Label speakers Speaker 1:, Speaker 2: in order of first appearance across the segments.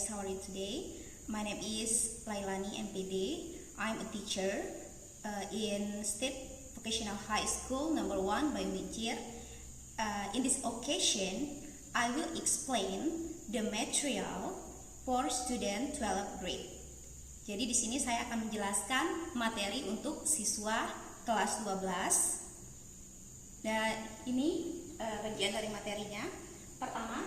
Speaker 1: guys, how are you today? My name is Lailani MPD. I'm a teacher in State Vocational High School number 1 by Wijir. In this occasion, I will explain the material for student 12th grade. Jadi di sini saya akan menjelaskan materi untuk siswa kelas 12. Dan ini bagian dari materinya. Pertama,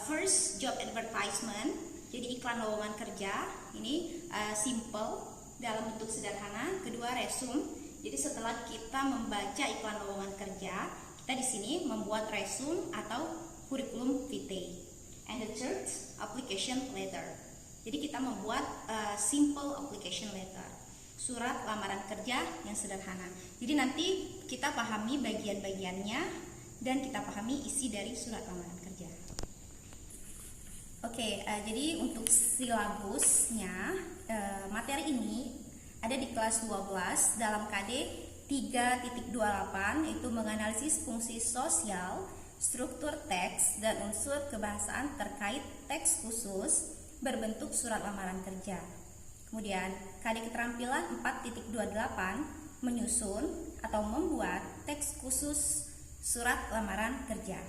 Speaker 1: first job advertisement. Jadi iklan lowongan kerja. Ini simple dalam bentuk sederhana. Kedua, resume. Jadi setelah kita membaca iklan lowongan kerja, kita di sini membuat resume atau curriculum vitae. And the third, application letter. Jadi kita membuat simple application letter, surat lamaran kerja yang sederhana. Jadi nanti kita pahami bagian-bagiannya dan kita pahami isi dari surat lamaran kerja. Oke, jadi untuk silabusnya, materi ini ada di kelas 12 dalam KD 3.28, yaitu menganalisis fungsi sosial, struktur teks, dan unsur kebahasaan terkait teks khusus berbentuk surat lamaran kerja. Kemudian KD keterampilan 4.28 menyusun atau membuat teks khusus surat lamaran kerja.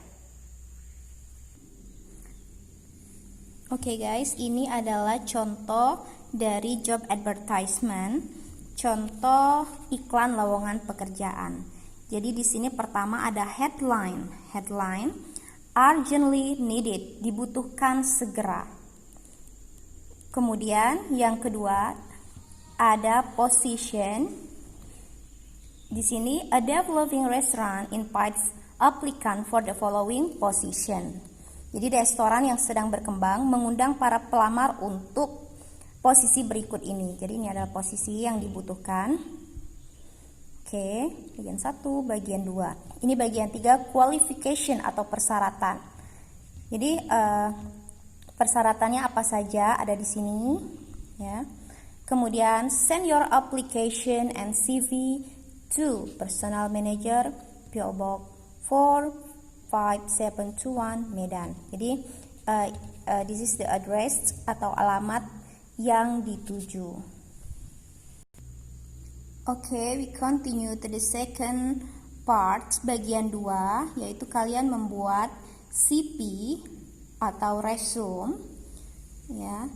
Speaker 1: Oke guys, ini adalah contoh dari job advertisement, contoh iklan lowongan pekerjaan. Jadi di sini pertama ada headline, urgently needed, dibutuhkan segera. Kemudian yang kedua ada position. Di sini a developing restaurant invites applicant for the following position. Jadi restoran yang sedang berkembang mengundang para pelamar untuk posisi berikut ini. Jadi ini adalah posisi yang dibutuhkan. Oke, bagian 1, bagian 2. Ini bagian 3, qualification atau persyaratan. Jadi persyaratannya apa saja ada di sini, ya. Kemudian send your application and CV to personal manager PO Box 45721 Medan. Jadi this is the address atau alamat yang dituju. Okay, we continue to the second part, bagian 2, yaitu kalian membuat CV atau resume, ya.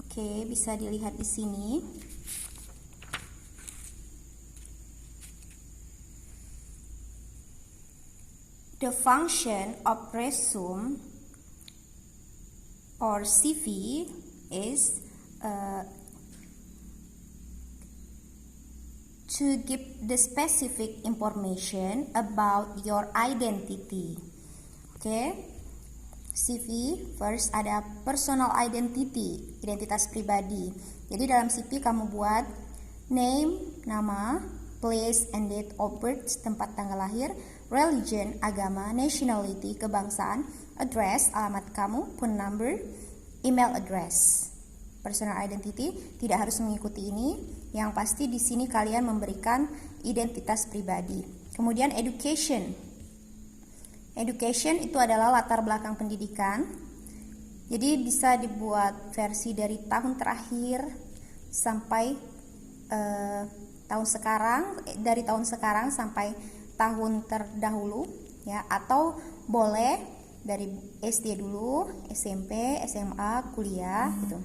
Speaker 1: Oke, bisa dilihat di sini. The function of resume or CV is to give the specific information about your identity. Oke, CV first ada personal identity, identitas pribadi. Jadi dalam CV kamu buat name, nama, place and date of birth, tempat tanggal lahir, religion, agama, nationality, kebangsaan, address, alamat kamu, phone number, email address. Personal identity tidak harus mengikuti ini. Yang pasti di sini kalian memberikan identitas pribadi. Kemudian education. Education itu adalah latar belakang pendidikan. Jadi bisa dibuat versi dari tahun terakhir sampai tahun sekarang, dari tahun sekarang sampai tahun terdahulu, ya, atau boleh dari SD dulu, SMP, SMA, kuliah gitu.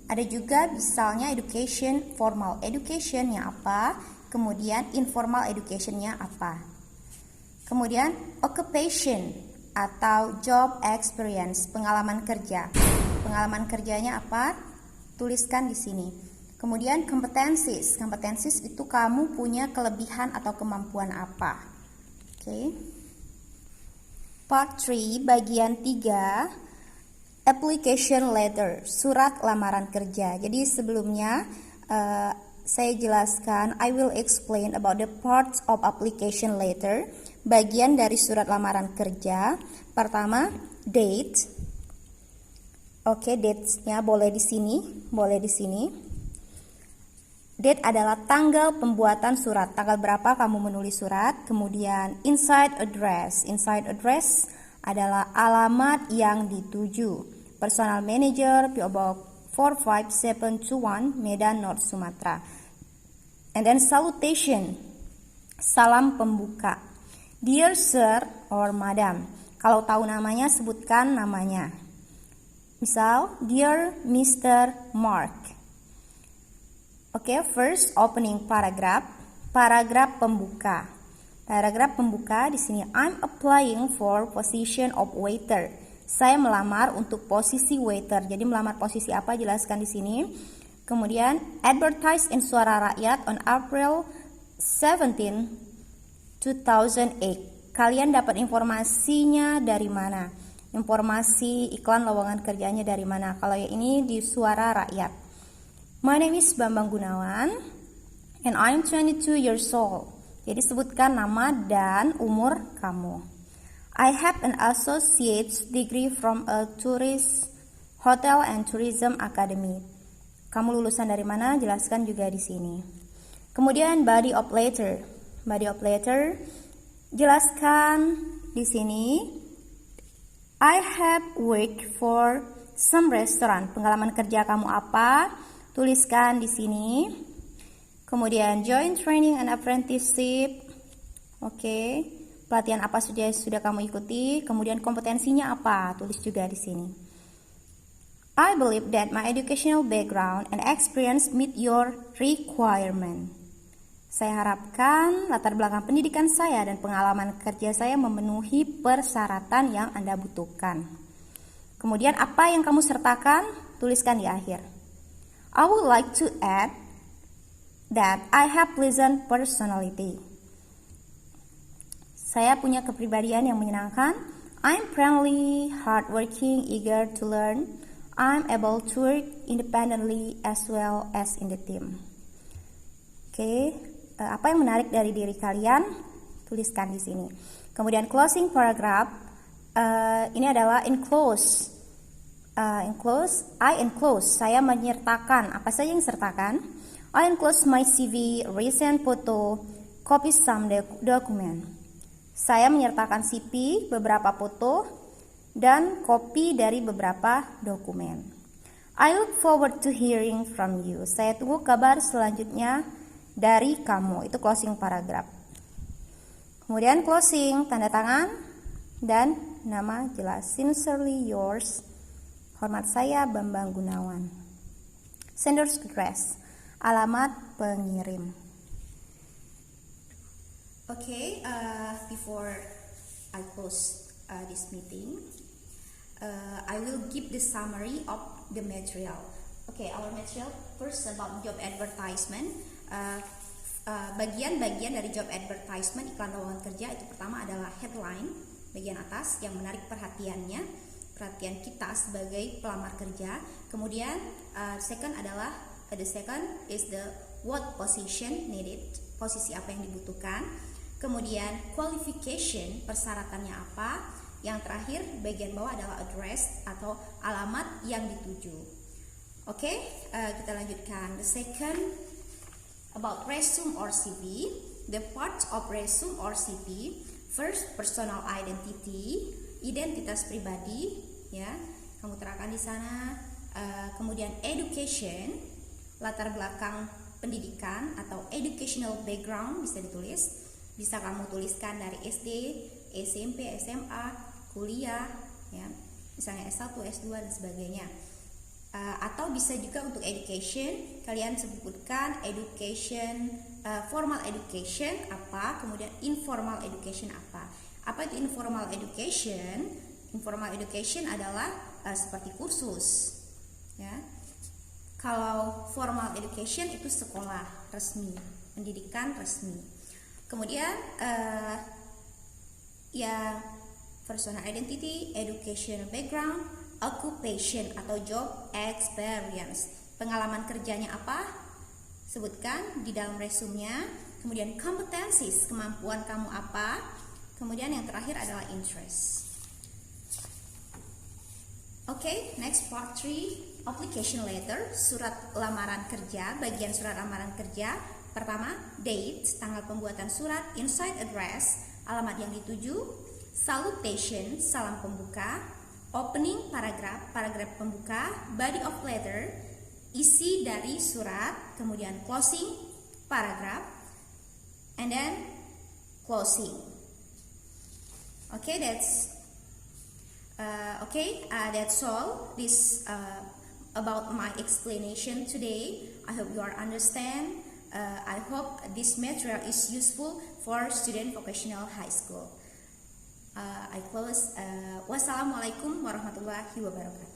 Speaker 1: Ada juga misalnya education, formal education-nya apa, kemudian informal education-nya apa. Kemudian occupation atau job experience, pengalaman kerja. Pengalaman kerjanya apa? Tuliskan di sini. Kemudian competencies. Competencies itu kamu punya kelebihan atau kemampuan apa. Oke. Part 3, bagian 3, application letter, surat lamaran kerja. Jadi sebelumnya saya jelaskan, I will explain about the parts of application letter. Bagian dari surat lamaran kerja. Pertama, date. Oke, date-nya boleh di sini, boleh di sini. Date adalah tanggal pembuatan surat, tanggal berapa kamu menulis surat. Kemudian inside address. Inside address adalah alamat yang dituju. Personal Manager, PO Box 45721, Medan, North Sumatera. And then salutation, salam pembuka. Dear Sir or Madam, kalau tahu namanya sebutkan namanya. Misal, Dear Mr. Mark. Oke, first opening paragraph, paragraf pembuka. Paragraf pembuka di sini, I'm applying for position of waiter. Saya melamar untuk posisi waiter. Jadi melamar posisi apa? Jelaskan di sini. Kemudian advertise in Suara Rakyat on April 17, 2008. Kalian dapat informasinya dari mana? Informasi iklan lowongan kerjanya dari mana? Kalau yang ini di Suara Rakyat. My name is Bambang Gunawan and I'm 22 years old. Jadi sebutkan nama dan umur kamu. I have an associate's degree from a tourist hotel and tourism academy. Kamu lulusan dari mana? Jelaskan juga di sini. Kemudian body of letter. Body of letter, jelaskan di sini. I have worked for some restaurant. Pengalaman kerja kamu apa? Tuliskan di sini. Kemudian join training and apprenticeship. Oke. Pelatihan apa sudah kamu ikuti? Kemudian kompetensinya apa? Tulis juga di sini. I believe that my educational background and experience meet your requirement. Saya harapkan latar belakang pendidikan saya dan pengalaman kerja saya memenuhi persyaratan yang Anda butuhkan. Kemudian apa yang kamu sertakan? Tuliskan di akhir. I would like to add that I have pleasant personality. Saya punya kepribadian yang menyenangkan. I'm friendly, hardworking, eager to learn. I'm able to work independently as well as in the team. Oke, apa yang menarik dari diri kalian? Tuliskan di sini. Kemudian closing paragraph, ini adalah enclose. I enclose, saya menyertakan. Apa saja yang sertakan? I enclose my CV, recent photo, copy some document. Saya menyertakan CV, beberapa foto, dan kopi dari beberapa dokumen. I look forward to hearing from you. Saya tunggu kabar selanjutnya dari kamu. Itu closing paragraph. Kemudian closing, tanda tangan dan nama jelas. Sincerely yours. Hormat saya Bambang Gunawan. Sender's address, alamat pengirim. Okay, before I close this meeting, I will give the summary of the material. Okay, our material first about job advertisement. Bagian-bagian dari job advertisement iklan lowongan kerja itu pertama adalah headline, bagian atas yang menarik perhatian kita sebagai pelamar kerja. Kemudian the second is the what position needed, posisi apa yang dibutuhkan. Kemudian qualification, persyaratannya apa. Yang terakhir bagian bawah adalah address atau alamat yang dituju. Oke, kita lanjutkan. The second about resume or CV. The parts of resume or CV. First, personal identity, identitas pribadi, ya. Kamu terangkan di sana. Kemudian education, latar belakang pendidikan atau educational background bisa ditulis. Bisa kamu tuliskan dari SD, SMP, SMA, kuliah, ya, misalnya S1, S2 dan sebagainya. Atau bisa juga untuk education, kalian sebutkan education, formal education apa, kemudian informal education apa. Apa itu informal education? Informal education adalah seperti kursus, ya. Kalau formal education itu sekolah resmi, pendidikan resmi. Kemudian ya, personal identity, educational background, occupation atau job experience. Pengalaman kerjanya apa? Sebutkan di dalam resumenya. Kemudian competencies, kemampuan kamu apa? Kemudian yang terakhir adalah interest. Oke, next part 3, application letter, surat lamaran kerja. Bagian surat lamaran kerja. Pertama, date, tanggal pembuatan surat, inside address, alamat yang dituju. salutation, salam pembuka, opening paragraph, paragraf pembuka, body of letter, isi dari surat, kemudian closing paragraph, and then closing. Okay, that's all. This about my explanation today. I hope you are understand. I hope this material is useful for student vocational high school. I close. Wassalamualaikum warahmatullahi wabarakatuh.